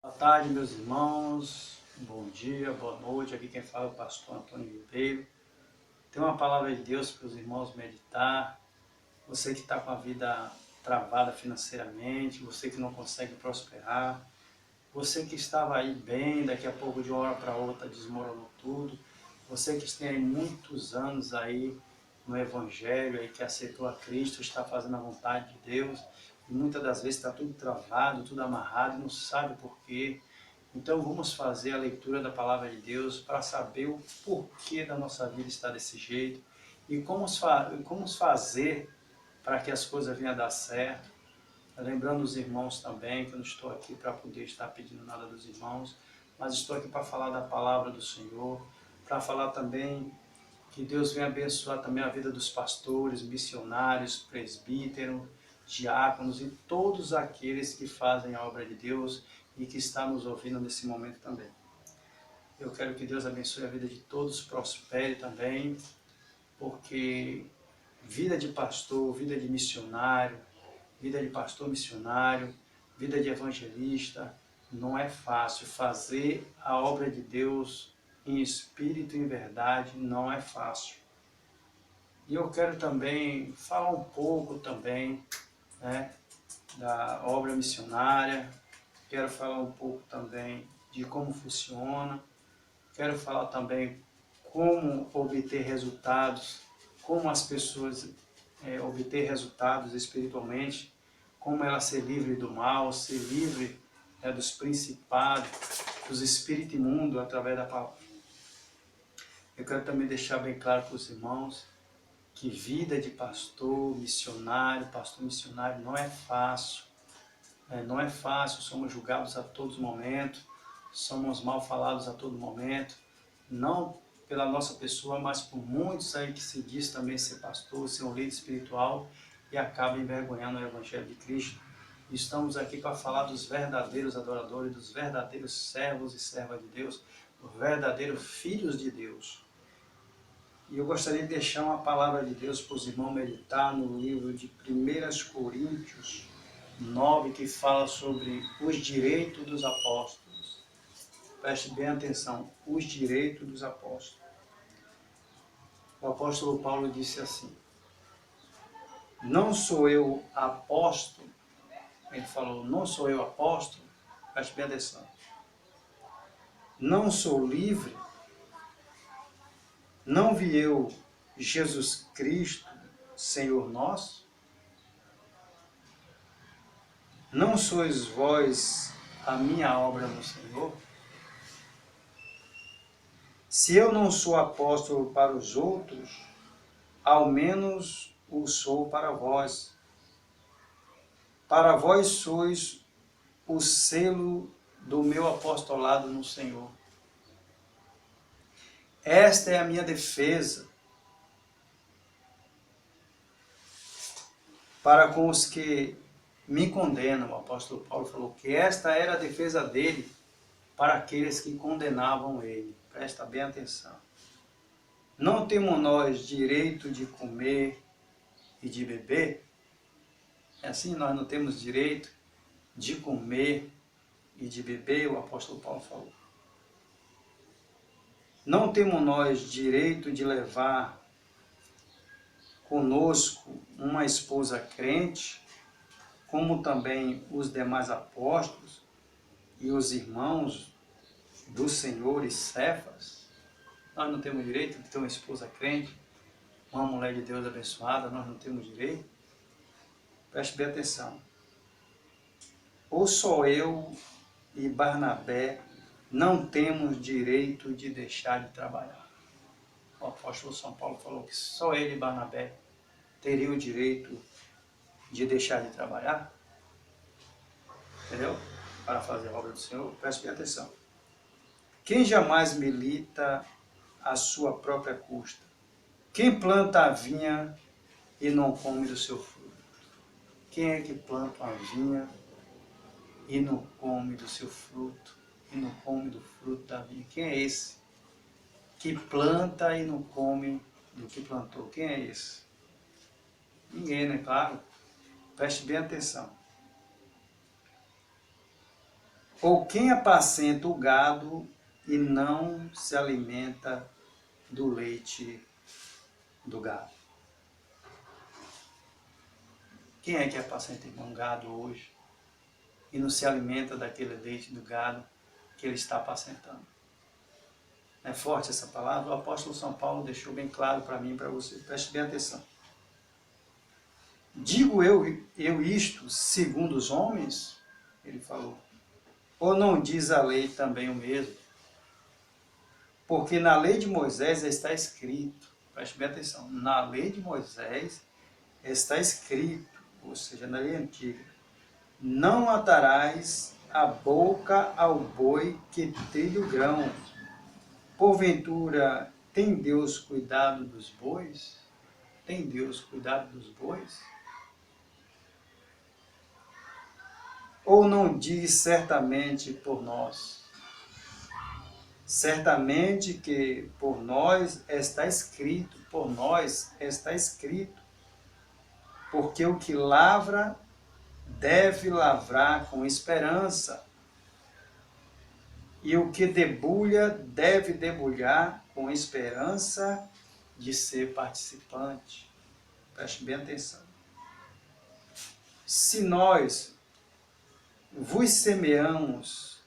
Boa tarde, meus irmãos. Bom dia, boa noite. Aqui quem fala é o pastor Antônio Ribeiro. Tem uma palavra de Deus para os irmãos meditar. Você que está com a vida travada financeiramente, você que não consegue prosperar, você que estava aí bem, daqui a pouco de uma hora para outra desmoronou tudo. Você que tem aí muitos anos aí no Evangelho, aí que aceitou a Cristo, está fazendo a vontade de Deus, e muitas das vezes está tudo travado, tudo amarrado, e não sabe por quê. Então vamos fazer a leitura da Palavra de Deus para saber o porquê da nossa vida estar desse jeito e como fazer para que as coisas venham a dar certo. Lembrando os irmãos também, que eu não estou aqui para poder estar pedindo nada dos irmãos, mas estou aqui para falar da Palavra do Senhor, para falar também que Deus venha abençoar também a vida dos pastores, missionários, presbíteros, diáconos e todos aqueles que fazem a obra de Deus e que estão nos ouvindo nesse momento também. Eu quero que Deus abençoe a vida de todos, prospere também, porque vida de pastor, vida de missionário, vida de pastor missionário, vida de evangelista, não é fácil. Fazer a obra de Deus em espírito e em verdade não é fácil. E eu quero também falar um pouco também, né, da obra missionária, quero falar um pouco também de como funciona, quero falar também como obter resultados, como as pessoas obter resultados espiritualmente, como ela ser livre do mal, ser livre dos principados, dos espíritos imundos através da palavra. Eu quero também deixar bem claro para os irmãos que vida de pastor missionário não é fácil. Não é fácil, somos julgados a todo momento, somos mal falados a todo momento, não pela nossa pessoa, mas por muitos aí que se diz também ser pastor, ser um líder espiritual e acaba envergonhando o Evangelho de Cristo. Estamos aqui para falar dos verdadeiros adoradores, dos verdadeiros servos e servas de Deus, dos verdadeiros filhos de Deus. E eu gostaria de deixar uma palavra de Deus para os irmãos meditar no livro de 1 Coríntios 9, que fala sobre os direitos dos apóstolos. Preste bem atenção, os direitos dos apóstolos. O apóstolo Paulo disse assim: não sou eu apóstolo, ele falou, não sou eu apóstolo, preste bem atenção, não sou livre, não vi eu Jesus Cristo, Senhor nosso? Não sois vós a minha obra no Senhor? Se eu não sou apóstolo para os outros, ao menos o sou para vós. Para vós sois o selo do meu apostolado no Senhor. Esta é a minha defesa para com os que me condenam. O apóstolo Paulo falou que esta era a defesa dele para aqueles que condenavam ele. Presta bem atenção. Não temos nós direito de comer e de beber? É assim, nós não temos direito de comer e de beber, o apóstolo Paulo falou. Não temos nós direito de levar conosco uma esposa crente, como também os demais apóstolos e os irmãos do Senhor e Cefas? Nós não temos direito de ter uma esposa crente, uma mulher de Deus abençoada, nós não temos direito? Preste bem atenção. Ou só eu e Barnabé não temos direito de deixar de trabalhar? O apóstolo São Paulo falou que só ele e Barnabé teriam o direito de deixar de trabalhar? Entendeu? Para fazer a obra do Senhor, preste bem atenção. Quem jamais milita à sua própria custa? Quem planta a vinha e não come do seu fruto? Quem é que planta a vinha e não come do seu fruto? E não come do fruto da vinha? Quem é esse que planta e não come do que plantou? Quem é esse? Ninguém, né? Claro. Preste bem atenção. Ou quem apacenta o gado e não se alimenta do leite do gado? Quem é que apacenta, irmão, gado hoje e não se alimenta daquele leite do gado que ele está apacentando? É forte essa palavra? O apóstolo São Paulo deixou bem claro para mim e para você. Preste bem atenção. Digo eu isto segundo os homens? Ele falou. Ou não diz a lei também o mesmo? Porque na lei de Moisés está escrito, preste bem atenção, na lei de Moisés está escrito, ou seja, na lei antiga, não atarás a boca ao boi que trilha o grão. Porventura, tem Deus cuidado dos bois? Tem Deus cuidado dos bois? Ou não diz certamente por nós? Certamente que por nós está escrito, porque o que lavra deve lavrar com esperança, e o que debulha deve debulhar com esperança de ser participante. Preste bem atenção. Se nós vos semeamos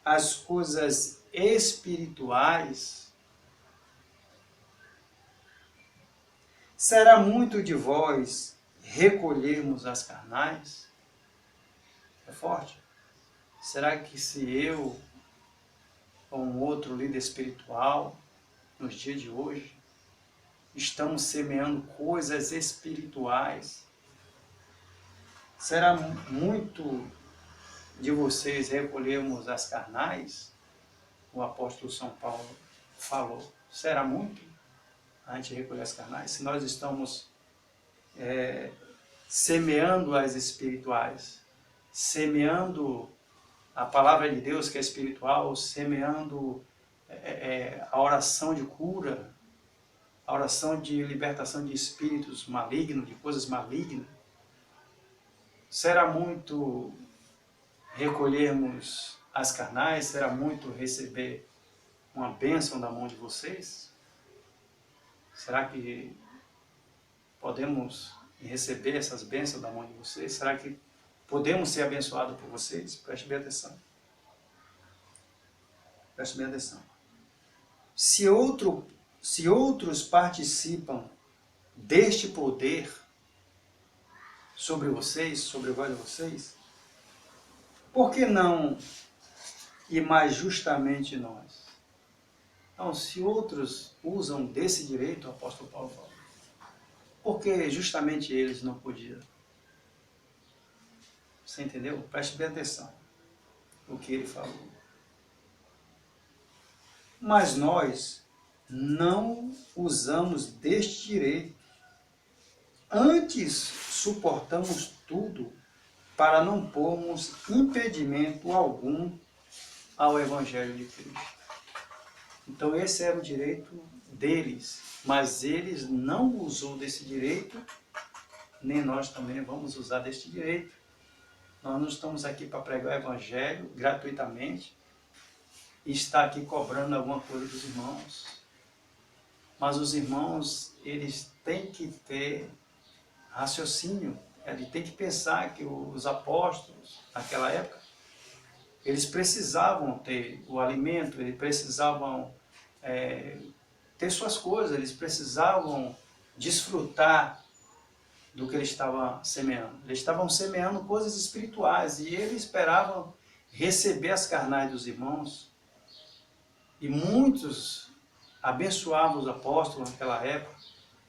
as coisas espirituais, será muito de vós recolhermos as carnais? É forte. Será que se eu ou um outro líder espiritual, nos dias de hoje, estamos semeando coisas espirituais, será muito de vocês recolhermos as carnais? O apóstolo São Paulo falou. Será muito a gente recolher as carnais? Se nós estamos semeando as espirituais, semeando a palavra de Deus que é espiritual, semeando a oração de cura, a oração de libertação de espíritos malignos, de coisas malignas, será muito recolhermos as carnais? Será muito receber uma bênção da mão de vocês? Será que podemos receber essas bênçãos da mão de vocês? Será que podemos ser abençoados por vocês? Preste bem atenção. Preste bem atenção. Se outros participam deste poder sobre vocês, sobre vós e vocês, por que não e mais justamente nós? Então, se outros usam desse direito, o apóstolo Paulo fala, por que justamente eles não podiam? Você entendeu? Preste bem atenção no que ele falou. Mas nós não usamos deste direito. Antes suportamos tudo para não pormos impedimento algum ao Evangelho de Cristo. Então esse era o direito deles, mas eles não usou desse direito, nem nós também vamos usar deste direito. Nós não estamos aqui para pregar o Evangelho gratuitamente e estar aqui cobrando alguma coisa dos irmãos. Mas os irmãos, eles têm que ter raciocínio, eles têm que pensar que os apóstolos, naquela época, eles precisavam ter o alimento, eles precisavam ter suas coisas, eles precisavam desfrutar do que eles estavam semeando. Eles estavam semeando coisas espirituais e eles esperavam receber as carnais dos irmãos. E muitos abençoavam os apóstolos naquela época,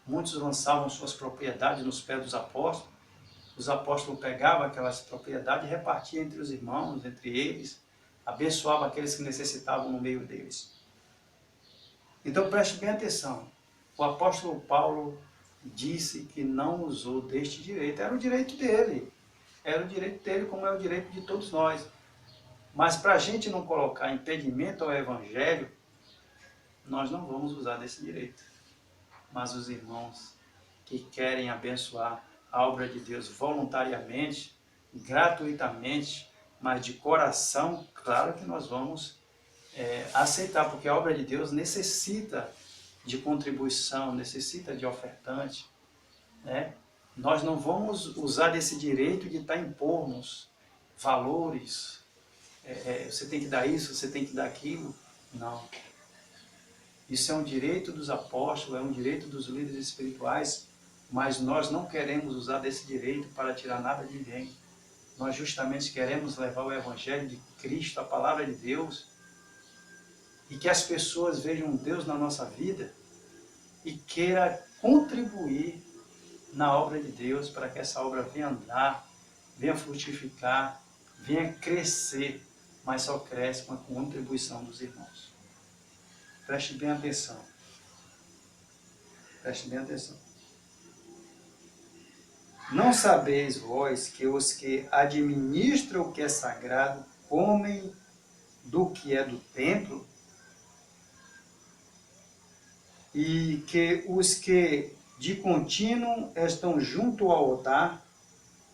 muitos lançavam suas propriedades nos pés dos apóstolos. Os apóstolos pegavam aquelas propriedades e repartiam entre os irmãos, entre eles, abençoavam aqueles que necessitavam no meio deles. Então preste bem atenção, o apóstolo Paulo disse que não usou deste direito, era o direito dele, como é o direito de todos nós. Mas para a gente não colocar impedimento ao Evangelho, nós não vamos usar desse direito. Mas os irmãos que querem abençoar a obra de Deus voluntariamente, gratuitamente, mas de coração, claro que nós vamos aceitar, porque a obra de Deus necessita de contribuição, necessita de ofertante, né? Nós não vamos usar desse direito de estar impormos valores, você tem que dar isso, você tem que dar aquilo. Não. Isso é um direito dos apóstolos, é um direito dos líderes espirituais, mas nós não queremos usar desse direito para tirar nada de ninguém. Nós justamente queremos levar o Evangelho de Cristo, a palavra de Deus, e que as pessoas vejam Deus na nossa vida e queira contribuir na obra de Deus para que essa obra venha andar, venha frutificar, venha crescer, mas só cresce com a contribuição dos irmãos. Preste bem atenção. Preste bem atenção. Não sabeis vós que os que administram o que é sagrado comem do que é do templo? E que os que de contínuo estão junto ao altar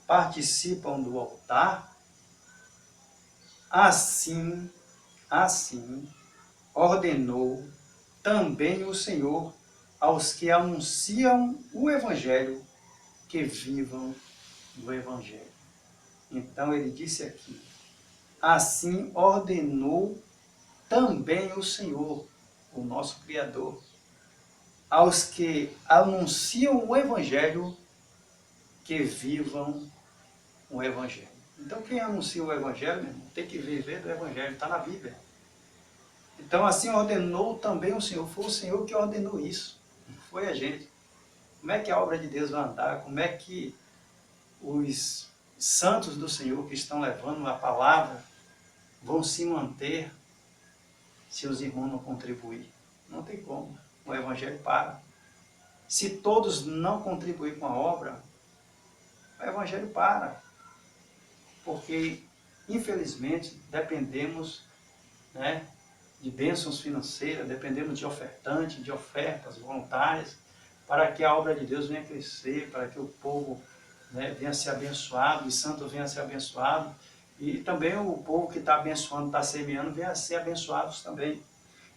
participam do altar? Assim ordenou também o Senhor aos que anunciam o Evangelho que vivam do Evangelho. Então ele disse aqui, assim ordenou também o Senhor, o nosso Criador, aos que anunciam o Evangelho que vivam o Evangelho. Então quem anuncia o Evangelho, meu irmão, tem que viver do Evangelho, está na Bíblia. Então assim ordenou também o Senhor, foi o Senhor que ordenou isso, não foi a gente. Como é que a obra de Deus vai andar? Como é que os santos do Senhor que estão levando a palavra vão se manter se os irmãos não contribuírem? Não tem como, o Evangelho para. Se todos não contribuírem com a obra, o Evangelho para. Porque, infelizmente, dependemos, né, de bênçãos financeiras, dependemos de ofertantes, de ofertas voluntárias, para que a obra de Deus venha crescer, para que o povo, né, venha ser abençoado, os santos venham a ser abençoados, e também o povo que está abençoando, está semeando, venha a ser abençoados também.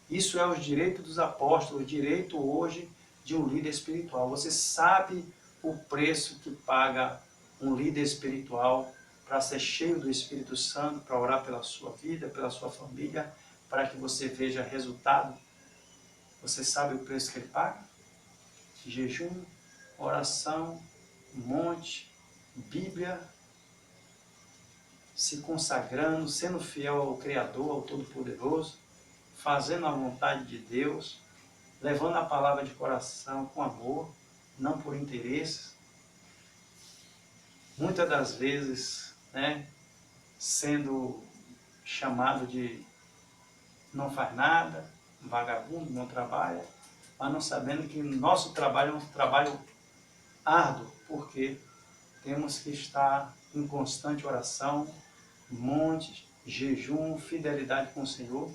Isso é o direito dos apóstolos, o direito hoje de um líder espiritual. Você sabe o preço que paga um líder espiritual para ser cheio do Espírito Santo, para orar pela sua vida, pela sua família, para que você veja resultado? Você sabe o preço que ele paga? Jejum, oração, monte, Bíblia, se consagrando, sendo fiel ao Criador, ao Todo-Poderoso, fazendo a vontade de Deus, levando a palavra de coração com amor, não por interesses. Muitas das vezes, né, sendo chamado de não faz nada, vagabundo, não trabalha, mas não sabendo que nosso trabalho é um trabalho árduo, porque temos que estar em constante oração, monte, jejum, fidelidade com o Senhor,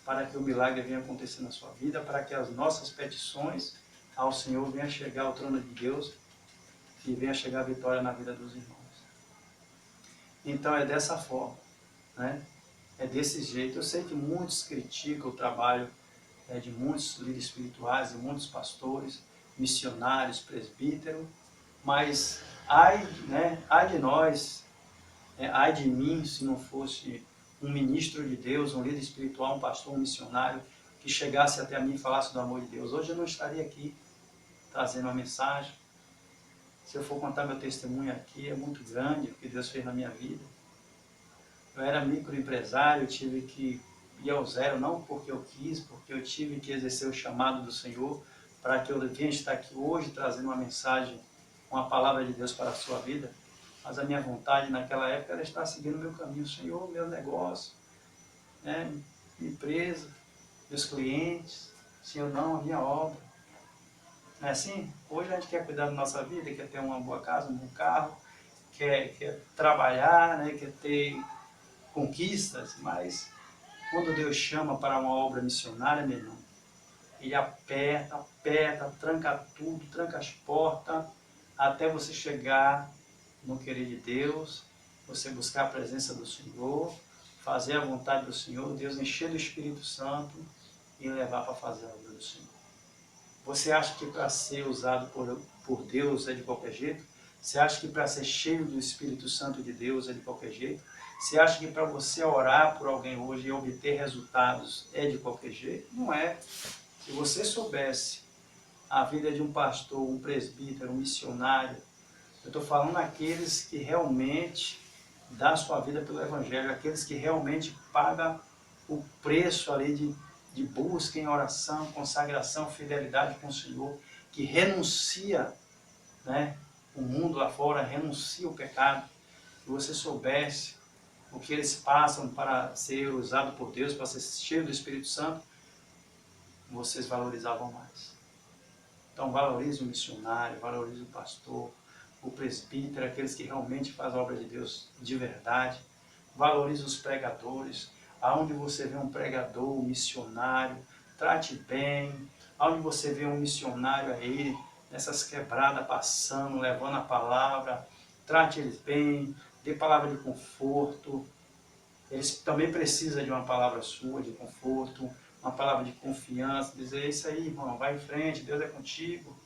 para que o milagre venha acontecer na sua vida, para que as nossas petições ao Senhor venham chegar ao trono de Deus e venha chegar a vitória na vida dos irmãos. Então é dessa forma, né? É desse jeito. Eu sei que muitos criticam o trabalho de muitos líderes espirituais, de muitos pastores, missionários, presbíteros, mas ai de nós, ai de mim se não fosse um ministro de Deus, um líder espiritual, um pastor, um missionário, que chegasse até a mim e falasse do amor de Deus. Hoje eu não estaria aqui trazendo uma mensagem. Se eu for contar meu testemunho aqui, é muito grande o que Deus fez na minha vida. Eu era microempresário, eu tive que ir ao zero, não porque eu quis, porque eu tive que exercer o chamado do Senhor, para que eu venha estar aqui hoje trazendo uma mensagem, uma palavra de Deus para a sua vida. Mas a minha vontade naquela época era estar seguindo o meu caminho. Senhor, meu negócio, né, minha empresa, meus clientes, Senhor, não, a minha obra. Não é assim? Hoje a gente quer cuidar da nossa vida, quer ter uma boa casa, um bom carro, quer trabalhar, né, quer ter conquistas, mas quando Deus chama para uma obra missionária, meu irmão, Ele aperta, tranca tudo, tranca as portas, até você chegar no querer de Deus você buscar a presença do Senhor, fazer a vontade do Senhor, Deus encher do Espírito Santo e levar para fazer a obra do Senhor. Você acha que para ser usado por Deus é de qualquer jeito? Você acha que para ser cheio do Espírito Santo de Deus é de qualquer jeito? Você acha que para você orar por alguém hoje e obter resultados é de qualquer jeito? Não é. Se você soubesse a vida de um pastor, um presbítero, um missionário, eu estou falando aqueles que realmente dão a sua vida pelo Evangelho, aqueles que realmente pagam o preço ali de busca em oração, consagração, fidelidade com o Senhor, que renuncia, né, o mundo lá fora, renuncia o pecado. Se você soubesse o que eles passam para ser usado por Deus, para ser cheio do Espírito Santo, vocês valorizavam mais. Então valorize o missionário, valorize o pastor, o presbítero, aqueles que realmente fazem a obra de Deus de verdade. Valorize os pregadores. Aonde você vê um pregador, um missionário, trate bem. Aonde você vê um missionário aí, nessas quebradas passando, levando a palavra, trate eles bem, dê palavra de conforto. Eles também precisam de uma palavra sua, de conforto, uma palavra de confiança, dizer, é isso aí, irmão, vai em frente, Deus é contigo.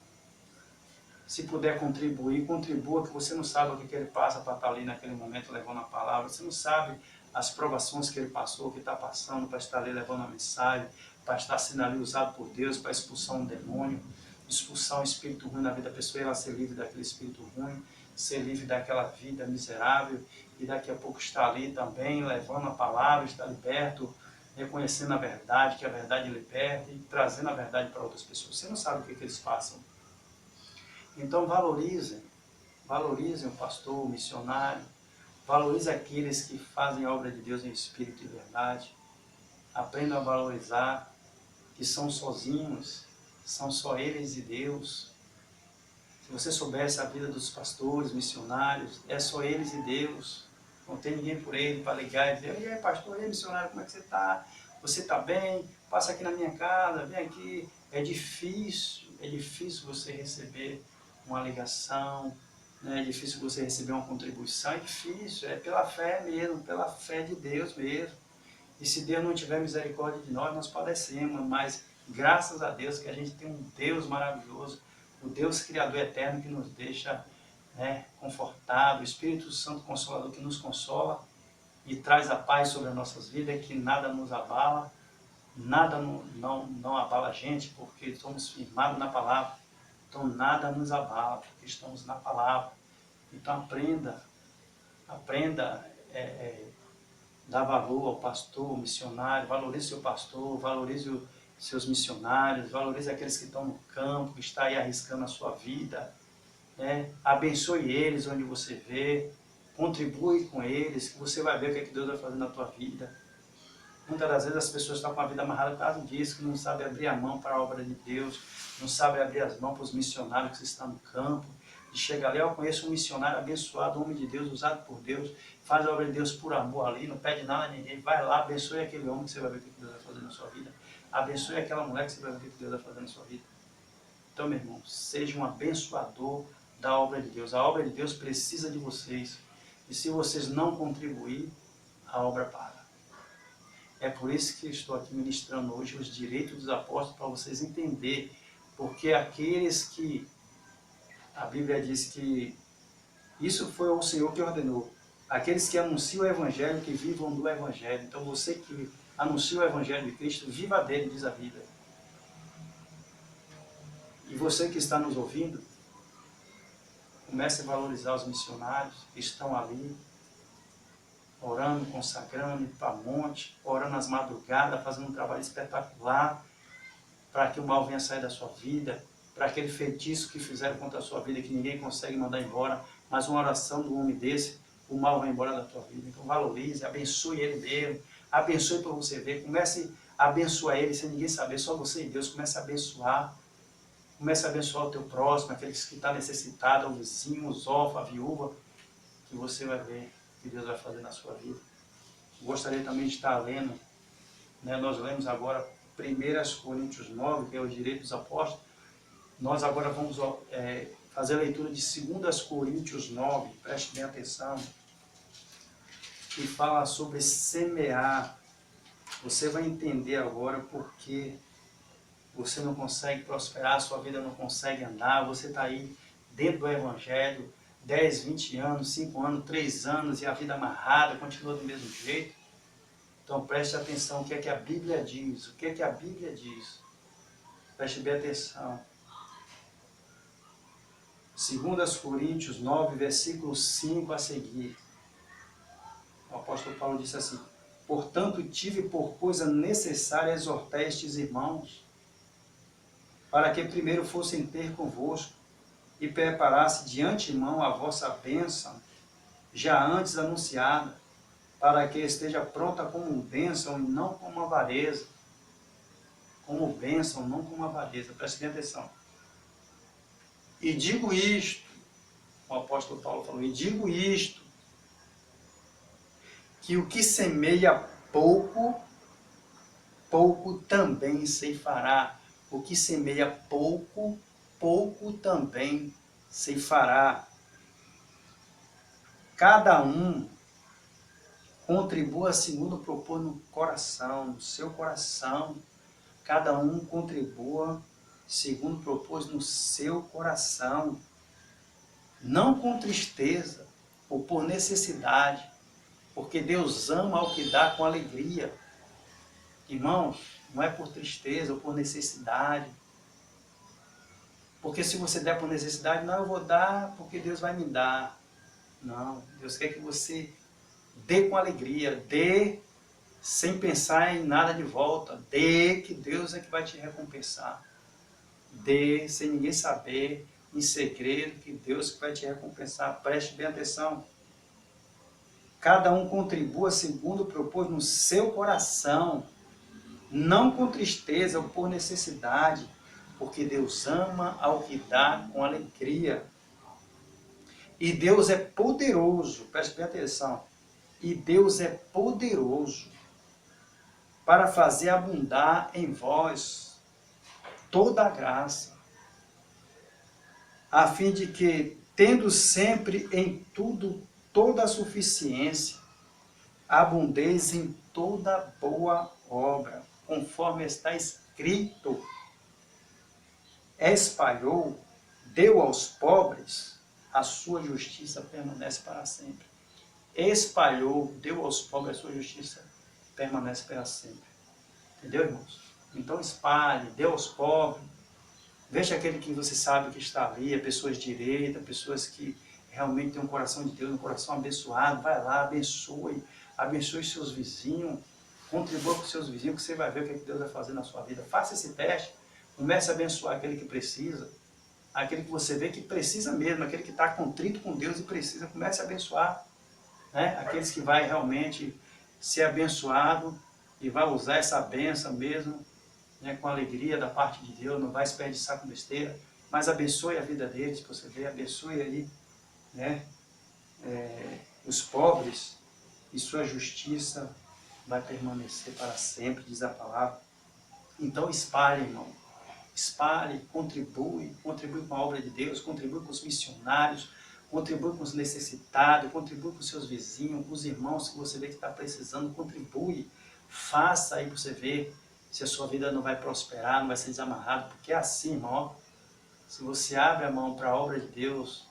Se puder contribuir, contribua, que você não sabe o que ele passa para estar ali naquele momento levando a palavra, você não sabe as provações que ele passou, que está passando, para estar ali levando a mensagem, para estar sendo ali usado por Deus, para expulsar um demônio, expulsar um espírito ruim na vida da pessoa, e ela ser livre daquele espírito ruim, ser livre daquela vida miserável, e daqui a pouco estar ali também, levando a palavra, estar liberto, reconhecendo a verdade, que a verdade liberta, e trazendo a verdade para outras pessoas. Você não sabe o que eles passam. Então valorizem o pastor, o missionário, valorize aqueles que fazem a obra de Deus em espírito e verdade. Aprendam a valorizar que são sozinhos, são só eles e Deus. Se você soubesse a vida dos pastores, missionários, é só eles e Deus. Não tem ninguém por ele para ligar e dizer, e aí pastor, e aí missionário, como é que você está? Você está bem? Passa aqui na minha casa, vem aqui. É difícil você receber uma ligação, né? É difícil você receber uma contribuição, é difícil, é pela fé mesmo, pela fé de Deus mesmo. E se Deus não tiver misericórdia de nós padecemos, mas graças a Deus que a gente tem um Deus maravilhoso, o Deus Criador eterno que nos deixa, né, confortado, o Espírito Santo Consolador que nos consola e traz a paz sobre as nossas vidas, que nada nos abala, nada não abala a gente, porque estamos firmados na palavra. Então nada nos abala, porque estamos na palavra. Então aprenda dar valor ao pastor, ao missionário, valorize seu pastor, valorize os seus missionários, valorize aqueles que estão no campo, que estão aí arriscando a sua vida, né? Abençoe eles onde você vê, contribui com eles, que você vai ver o que Deus vai fazer na tua vida. Muitas das vezes as pessoas estão com a vida amarrada por causa disso, que não sabem abrir a mão para a obra de Deus, não sabem abrir as mãos para os missionários que estão no campo. E chega ali, eu conheço um missionário abençoado, um homem de Deus, usado por Deus, faz a obra de Deus por amor ali, não pede nada a ninguém, vai lá, abençoe aquele homem que você vai ver o que Deus vai fazer na sua vida, abençoe aquela mulher que você vai ver o que Deus vai fazer na sua vida. Então, meu irmão, seja um abençoador da obra de Deus. A obra de Deus precisa de vocês. E se vocês não contribuir, a obra para. É por isso que estou aqui ministrando hoje os direitos dos apóstolos, para vocês entenderem. Porque aqueles que, a Bíblia diz que isso foi o Senhor que ordenou. Aqueles que anunciam o Evangelho, que vivam do Evangelho. Então você que anuncia o Evangelho de Cristo, viva dele, diz a Bíblia. E você que está nos ouvindo, comece a valorizar os missionários que estão ali, orando, consagrando, indo para monte, orando às madrugadas, fazendo um trabalho espetacular, para que o mal venha sair da sua vida, para aquele feitiço que fizeram contra a sua vida, que ninguém consegue mandar embora, mas uma oração do homem desse, o mal vai embora da tua vida. Então valorize, abençoe ele mesmo, abençoe para você ver, comece a abençoar ele sem ninguém saber, só você e Deus, comece a abençoar. Comece a abençoar o teu próximo, aqueles que estão necessitados, o vizinho, os órfãos, a viúva, que você vai ver o que Deus vai fazer na sua vida. Gostaria também de estar lendo, né, nós lemos agora 1 Coríntios 9, que é o direito dos apóstolos. Nós agora vamos fazer a leitura de 2 Coríntios 9, preste bem atenção. e fala sobre semear. Você vai entender agora por que você não consegue prosperar, sua vida não consegue andar, você está aí dentro do Evangelho, 10, 20 anos, 5 anos, 3 anos, e a vida amarrada, continua do mesmo jeito. Então preste atenção, o que é que a Bíblia diz? O que é que a Bíblia diz? Preste bem atenção. 2 Coríntios 9, versículo 5 a seguir. O apóstolo Paulo disse assim: portanto, tive por coisa necessária exortar estes irmãos, para que primeiro fossem ter convosco, e preparasse de antemão a vossa bênção, já antes anunciada, para que esteja pronta como bênção e não como avareza. Como bênção, não como avareza. Preste bem atenção. E digo isto, o apóstolo Paulo falou, e digo isto, que o que semeia pouco, pouco também ceifará. O que semeia pouco, pouco também ceifará. Cada um contribua segundo propor no coração, no seu coração. Cada um contribua segundo propôs no seu coração. Não com tristeza ou por necessidade, porque Deus ama ao que dá com alegria. Irmãos, não é por tristeza ou por necessidade. Porque se você der por necessidade, não, eu vou dar porque Deus vai me dar. Não, Deus quer que você dê com alegria, dê sem pensar em nada de volta. Dê, que Deus é que vai te recompensar. Dê, sem ninguém saber, em segredo, que Deus que vai te recompensar. Preste bem atenção. Cada um contribua segundo propôs no seu coração, não com tristeza ou por necessidade, porque Deus ama ao que dá com alegria. E Deus é poderoso, preste bem atenção, e Deus é poderoso para fazer abundar em vós toda a graça, a fim de que, tendo sempre em tudo toda a suficiência, abundeis em toda boa obra, conforme está escrito, espalhou, deu aos pobres, a sua justiça permanece para sempre. Espalhou, deu aos pobres, a sua justiça permanece para sempre. Entendeu, irmãos? Então espalhe, dê aos pobres. Veja aquele que você sabe que está ali, pessoas direitas, pessoas que realmente têm um coração de Deus, um coração abençoado. Vai lá, abençoe, abençoe seus vizinhos, contribua com seus vizinhos, que você vai ver o que Deus vai fazer na sua vida. Faça esse teste, comece a abençoar aquele que precisa, aquele que você vê que precisa mesmo, aquele que está contrito com Deus e precisa, comece a abençoar, né? Aqueles que vai realmente ser abençoado e vai usar essa bênção mesmo, né, com alegria da parte de Deus, não vai desperdiçar com besteira, mas abençoe a vida deles, que você vê, abençoe aí, né, os pobres, e sua justiça vai permanecer para sempre, diz a palavra. Então espalhe, irmão, espalhe, contribui com a obra de Deus, contribui com os missionários, contribui com os necessitados, contribui com os seus vizinhos, com os irmãos que você vê que está precisando, contribui, faça aí para você ver se a sua vida não vai prosperar, não vai ser desamarrado, porque é assim, irmão, se você abre a mão para a obra de Deus,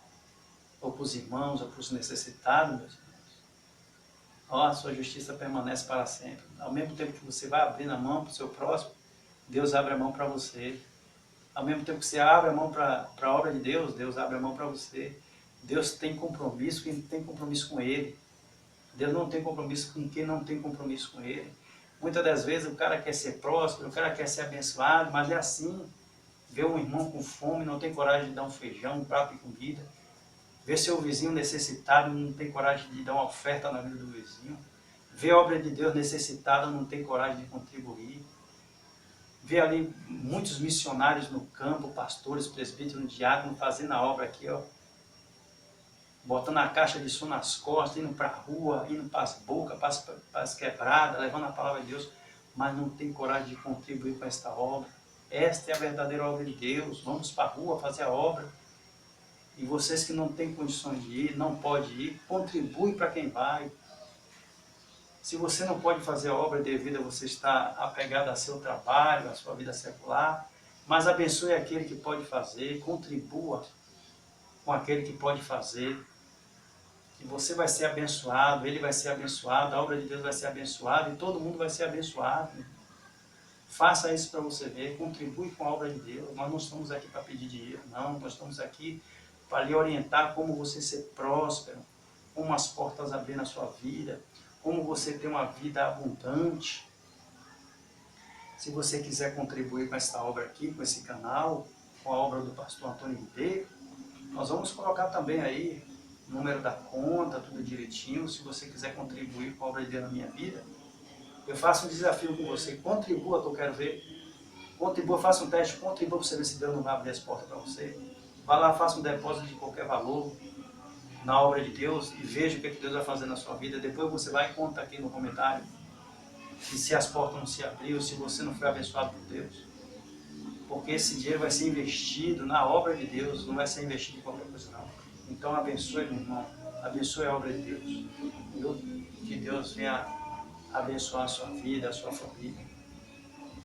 ou para os irmãos, ou para os necessitados, meus irmãos, a sua justiça permanece para sempre. Ao mesmo tempo que você vai abrindo a mão para o seu próximo, Deus abre a mão para você. Ao mesmo tempo que você abre a mão para a obra de Deus, Deus abre a mão para você. Deus tem compromisso com quem tem compromisso com Ele. Deus não tem compromisso com quem não tem compromisso com Ele. Muitas das vezes o cara quer ser próspero, o cara quer ser abençoado, mas é assim. Vê um irmão com fome, não tem coragem de dar um feijão, um prato de comida. Vê seu vizinho necessitado, não tem coragem de dar uma oferta na vida do vizinho. Vê a obra de Deus necessitada, não tem coragem de contribuir. Vê ali muitos missionários no campo, pastores, presbíteros, diáconos, fazendo a obra aqui, ó, botando a caixa de som nas costas, indo para a rua, indo para as bocas, para as quebradas, levando a palavra de Deus, mas não tem coragem de contribuir com esta obra. Esta é a verdadeira obra de Deus. Vamos para a rua fazer a obra. E vocês que não têm condições de ir, não podem ir, contribui para quem vai. Se você não pode fazer a obra devido a você estar apegado a seu trabalho, a sua vida secular, mas abençoe aquele que pode fazer, contribua com aquele que pode fazer, que você vai ser abençoado, ele vai ser abençoado, a obra de Deus vai ser abençoada e todo mundo vai ser abençoado. Faça isso para você ver, contribui com a obra de Deus. Nós não estamos aqui para pedir dinheiro, não, nós estamos aqui para lhe orientar como você ser próspero, como as portas abrir na sua vida, como você ter uma vida abundante. Se você quiser contribuir com essa obra aqui, com esse canal, com a obra do pastor Antônio Ribeiro, nós vamos colocar também aí o número da conta, tudo direitinho. Se você quiser contribuir com a obra de Deus na minha vida, eu faço um desafio com você. Contribua, que eu quero ver. Contribua, faça um teste, contribua para você ver se Deus não vai abrir as portas para você. Vá lá, faça um depósito de qualquer valor na obra de Deus e veja o que Deus vai fazer na sua vida. Depois você vai e conta aqui no comentário. E se as portas não se abriram, se você não foi abençoado por Deus. Porque esse dinheiro vai ser investido na obra de Deus, não vai ser investido em qualquer coisa não. Então abençoe, meu irmão, abençoe a obra de Deus. Que Deus venha abençoar a sua vida, a sua família.